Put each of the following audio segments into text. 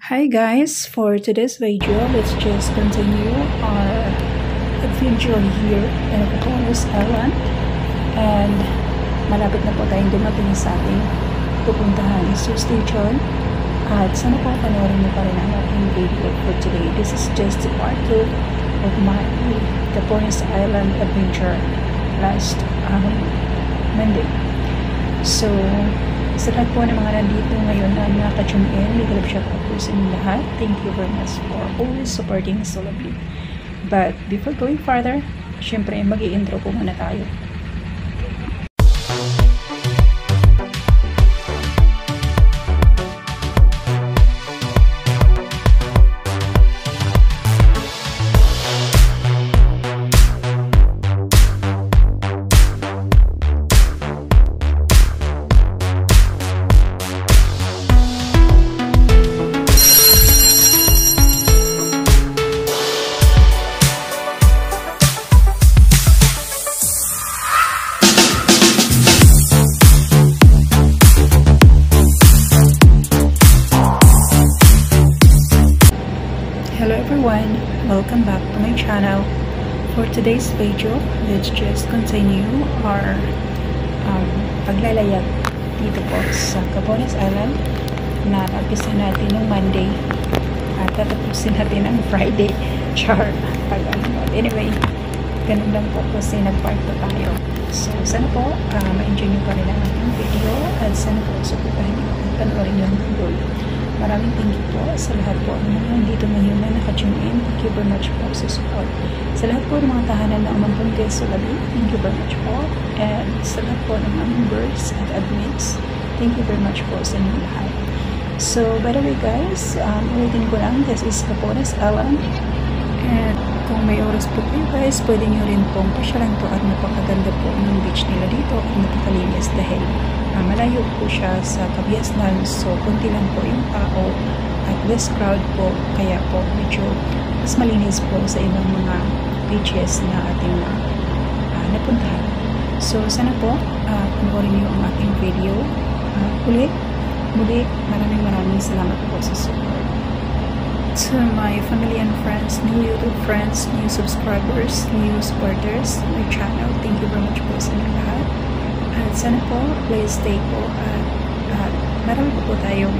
Hi guys, for today's video, let's just continue our adventure here in Capones Island. And malapit na po tayong dumating sa ating pupuntahan. So stay tuned. At sana po panoorin niyo pa rin ang ating video for today. This is just part 2 of my Capones Island adventure last Monday. So sa lahat po ng mga nandito ngayon na nakaka-tune in, big love shout out po sa inyo lahat. Thank you very much for always supporting so lovely. But before going further, syempre mag-i-intro po muna tayo. Hello everyone, welcome back to my channel. For today's video, let's just continue our paglalayag dito po sa Capones Island na tapusin natin ng Monday at tatapusin natin ng Friday. Char, anyway, ganun lang po kasi nag-part po tayo. So sana po ma-enjoy nyo pa rin ang ating video at sana po supportahan nyo at panoorin nyo ang video. Maraming thank you po sa lahat po ng mga nandito ngayon na naka-tune in. Thank you very much po sa support. Sa lahat po ng mga tahanan na umagbuntis sa labi, thank you very much po. And sa lahat po ng mga members at admins, thank you very much po sa inyo lahat. So, by the way guys, ulitin ko lang, this is Capones Island. And kung may oras po kayo guys, pwede nyo rin pong pasyalan po at napakaganda po ng beach nila dito at napakalinis dahil malayo po siya sa Kabiasnan, so kunti lang po yung tao at less crowd po, kaya po medyo mas malinis po sa ibang mga beaches na ating napuntahan. So sana po panoorin niyo ang ating video. Muli, maraming salamat po sa support. To my family and friends, new YouTube friends, new subscribers, new supporters, my channel, thank you very much po sa inyo lahat. At sana po, please stay po at marami po tayong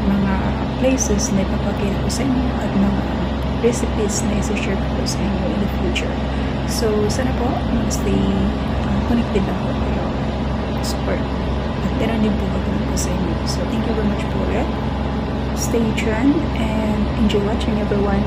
mga places na ipapakita ko sa inyo at mga recipes na isi-share po sa inyo in the future. So, sana po, stay connected lang po kayo. Support. At meron din po gagawin ko sa inyo. So, thank you very much po ulit. Stay tuned and enjoy watching everyone.